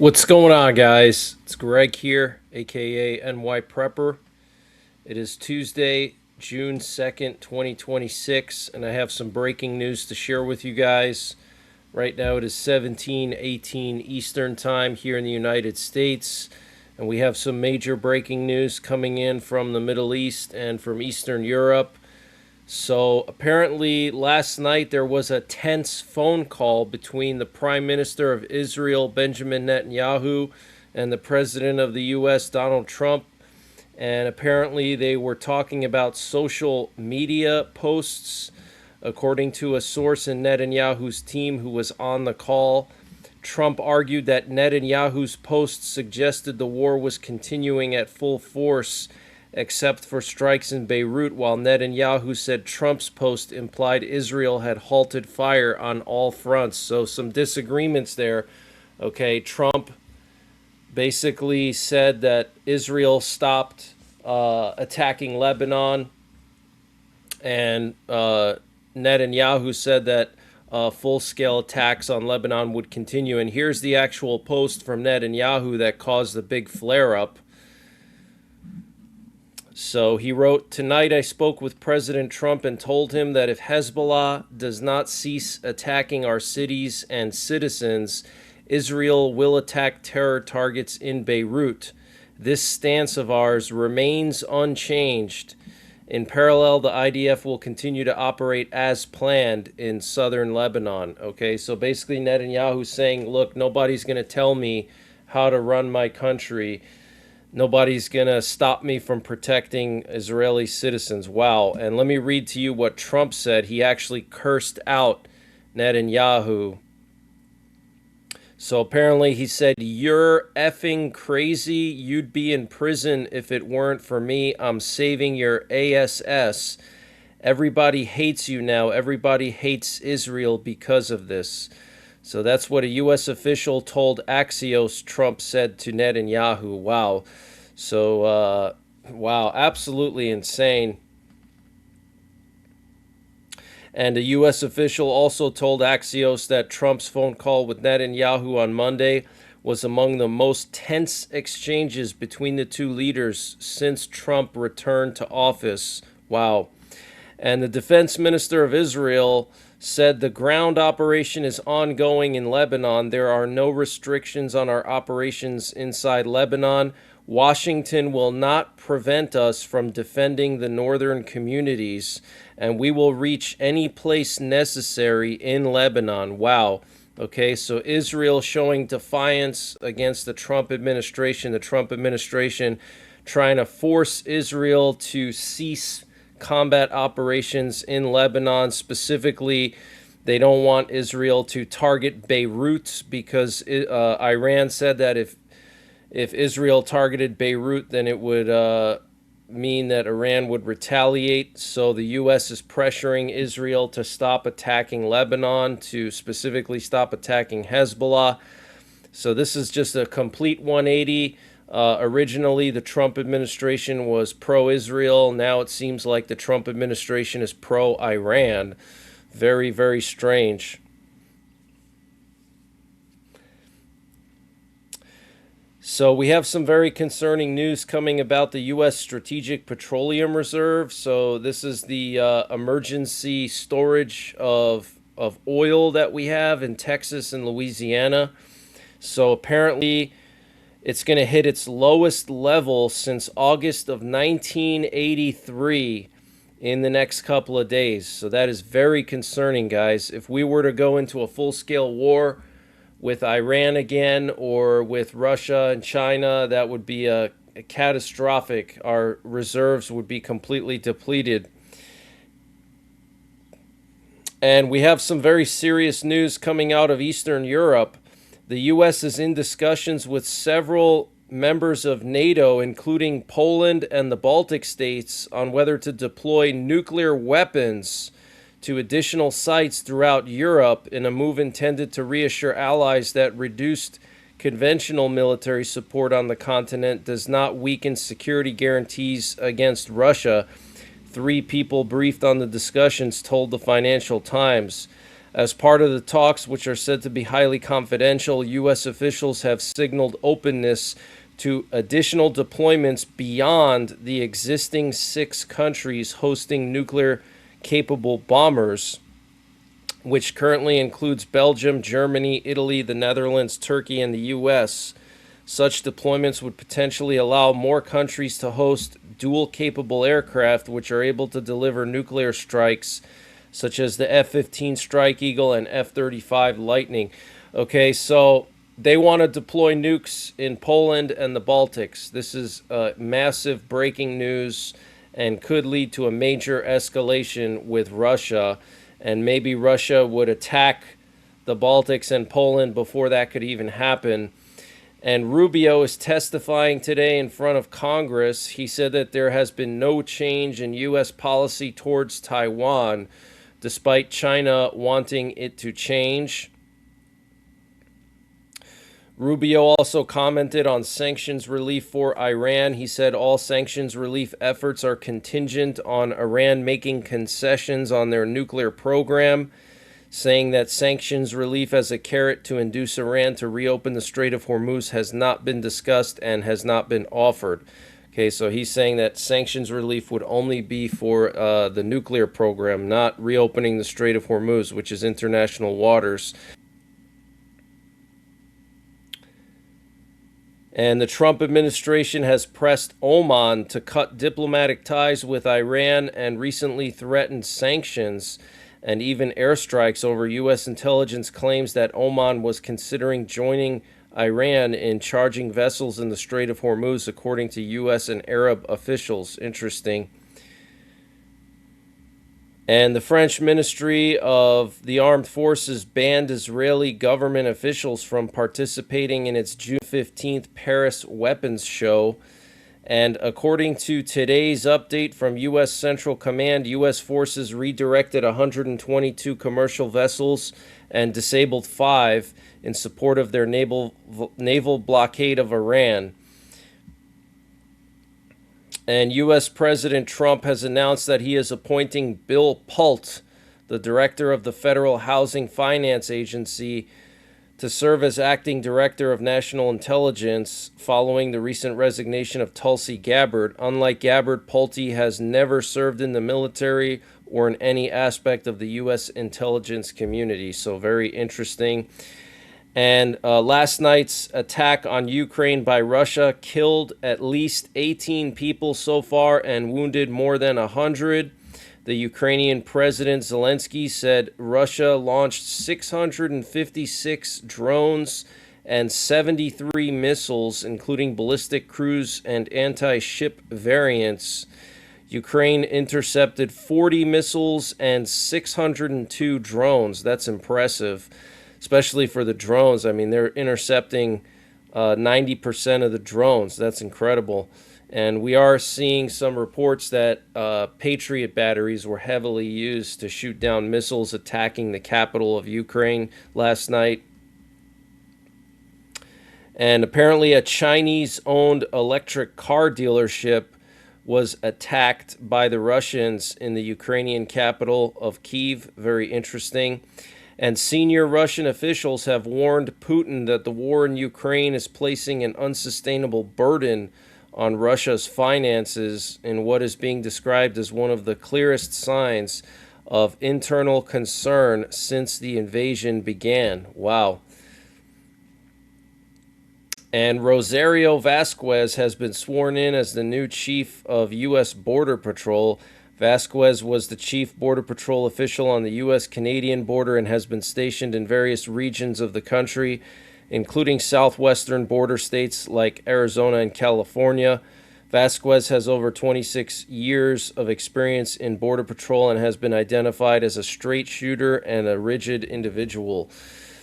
What's going on, guys? It's Greg here, aka NYPrepper. It is Tuesday, June 2nd, 2026, and I have some breaking news to share with you guys. Right now it is 17:18 Eastern Time here in the United States, and we have some major breaking news coming in from the Middle East and from Eastern Europe. So apparently last night there was a tense phone call between the Prime Minister of Israel, Benjamin Netanyahu, and the President of the U.S., Donald Trump. And apparently they were talking about social media posts. According to a source in Netanyahu's team who was on the call, Trump argued that Netanyahu's posts suggested the war was continuing at full force except for strikes in Beirut, while Netanyahu said Trump's post implied Israel had halted fire on all fronts. So some disagreements there. Okay, Trump basically said that Israel stopped attacking Lebanon, and Netanyahu said that full-scale attacks on Lebanon would continue. And here's the actual post from Netanyahu that caused the big flare-up. So he wrote, "Tonight I spoke with President Trump and told him that if Hezbollah does not cease attacking our cities and citizens, Israel will attack terror targets in Beirut. This stance of ours remains unchanged. In parallel, the IDF will continue to operate as planned in southern Lebanon." Okay, so basically Netanyahu's saying, look, nobody's going to tell me how to run my country. Nobody's going to stop me from protecting Israeli citizens. Wow. And let me read to you what Trump said. He actually cursed out Netanyahu. So apparently he said, "You're effing crazy. You'd be in prison if it weren't for me. I'm saving your ASS. Everybody hates you now. Everybody hates Israel because of this." So that's what a U.S. official told Axios, Trump said to Netanyahu. Wow. So, wow, absolutely insane. And a U.S. official also told Axios that Trump's phone call with Netanyahu on Monday was among the most tense exchanges between the two leaders since Trump returned to office. Wow. And the defense minister of Israel said the ground operation is ongoing in Lebanon. There are no restrictions on our operations inside Lebanon. Washington will not prevent us from defending the northern communities, and we will reach any place necessary in Lebanon. Wow. Okay, so Israel showing defiance against the Trump administration trying to force Israel to cease combat operations in Lebanon. Specifically, they don't want Israel to target Beirut because Iran said that if Israel targeted Beirut, then it would mean that Iran would retaliate. So the U.S. is pressuring Israel to stop attacking Lebanon, to specifically stop attacking Hezbollah. So this is just a complete 180. Originally, the Trump administration was pro-Israel. Now it seems like the Trump administration is pro-Iran. Very, very strange. So we have some very concerning news coming about the U.S. Strategic Petroleum Reserve. So this is the emergency storage of oil that we have in Texas and Louisiana. So apparently it's going to hit its lowest level since August of 1983 in the next couple of days. So that is very concerning, guys. If we were to go into a full-scale war with Iran again or with Russia and China, that would be a catastrophic. Our reserves would be completely depleted. And we have some very serious news coming out of Eastern Europe. The U.S. is in discussions with several members of NATO, including Poland and the Baltic states, on whether to deploy nuclear weapons to additional sites throughout Europe in a move intended to reassure allies that reduced conventional military support on the continent does not weaken security guarantees against Russia. 3 people briefed on the discussions told the Financial Times. As part of the talks, which are said to be highly confidential, U.S. officials have signaled openness to additional deployments beyond the existing 6 countries hosting nuclear-capable bombers, which currently includes Belgium, Germany, Italy, the Netherlands, Turkey, and the U.S. Such deployments would potentially allow more countries to host dual-capable aircraft which are able to deliver nuclear strikes, such as the F-15 Strike Eagle and F-35 Lightning. Okay, so they want to deploy nukes in Poland and the Baltics. This is massive breaking news and could lead to a major escalation with Russia. And maybe Russia would attack the Baltics and Poland before that could even happen. And Rubio is testifying today in front of Congress. He said that there has been no change in U.S. policy towards Taiwan, despite China wanting it to change. Rubio also commented on sanctions relief for Iran. He said all sanctions relief efforts are contingent on Iran making concessions on their nuclear program, saying that sanctions relief as a carrot to induce Iran to reopen the Strait of Hormuz has not been discussed and has not been offered. Okay, so he's saying that sanctions relief would only be for the nuclear program, not reopening the Strait of Hormuz, which is international waters. And the Trump administration has pressed Oman to cut diplomatic ties with Iran and recently threatened sanctions and even airstrikes over U.S. intelligence claims that Oman was considering joining Iran in charging vessels in the Strait of Hormuz, according to U.S. and Arab officials. Interesting. And the French Ministry of the Armed Forces banned Israeli government officials from participating in its June 15th Paris weapons show. And according to today's update from U.S. Central Command, U.S. forces redirected 122 commercial vessels and disabled 5 in support of their naval blockade of Iran. And U.S. President Trump has announced that he is appointing Bill Pult, the director of the Federal Housing Finance Agency, to serve as acting director of national intelligence following the recent resignation of Tulsi Gabbard. Unlike Gabbard, Pulte has never served in the military or in any aspect of the U.S. intelligence community. So very interesting. And last night's attack on Ukraine by Russia killed at least 18 people so far and wounded more than 100. The Ukrainian President Zelensky said Russia launched 656 drones and 73 missiles, including ballistic cruise and anti-ship variants. Ukraine intercepted 40 missiles and 602 drones. That's impressive, especially for the drones. I mean, they're intercepting 90% of the drones. That's incredible. And we are seeing some reports that Patriot batteries were heavily used to shoot down missiles attacking the capital of Ukraine last night. And apparently a Chinese-owned electric car dealership was attacked by the Russians in the Ukrainian capital of Kyiv. Very interesting. And senior Russian officials have warned Putin that the war in Ukraine is placing an unsustainable burden on Russia's finances in what is being described as one of the clearest signs of internal concern since the invasion began. Wow. And Rosario Vasquez has been sworn in as the new chief of U.S. Border Patrol. Vasquez was the chief Border Patrol official on the U.S.-Canadian border and has been stationed in various regions of the country, including southwestern border states like Arizona and California. Vasquez has over 26 years of experience in Border Patrol and has been identified as a straight shooter and a rigid individual.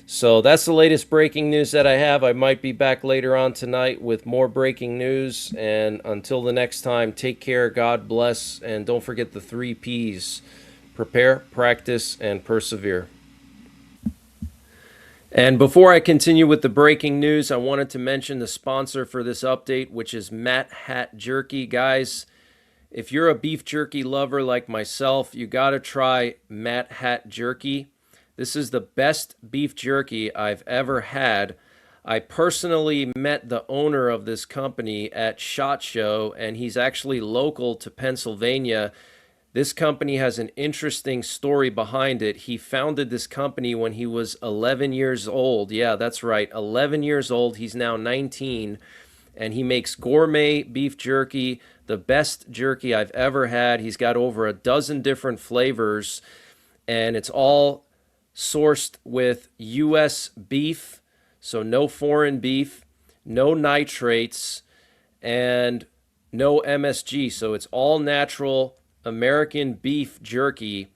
So that's the latest breaking news that I have. I might be back later on tonight with more breaking news. And until the next time, take care, God bless, and don't forget the 3 Ps. Prepare, practice, and persevere. And before I continue with the breaking news, I wanted to mention the sponsor for this update, which is Matt Hat Jerky. Guys, if you're a beef jerky lover like myself, you got to try Matt Hat Jerky. This is the best beef jerky I've ever had. I personally met the owner of this company at SHOT Show, and he's actually local to Pennsylvania. This company has an interesting story behind it. He founded this company when he was 11 years old. Yeah, that's right, 11 years old. He's now 19, and he makes gourmet beef jerky, the best jerky I've ever had. He's got over a dozen different flavors, and it's all sourced with U.S. beef, so no foreign beef, no nitrates, and no MSG. So it's all natural American beef jerky.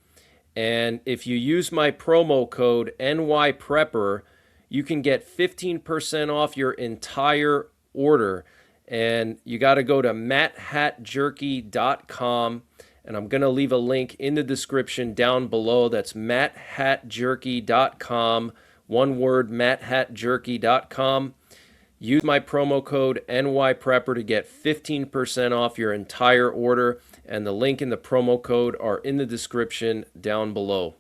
And if you use my promo code NYPrepper, you can get 15% off your entire order. And you got to go to matthatjerky.com. And I'm going to leave a link in the description down below. That's matthatjerky.com. One word, matthatjerky.com. Use my promo code NYPrepper to get 15% off your entire order. And the link and the promo code are in the description down below.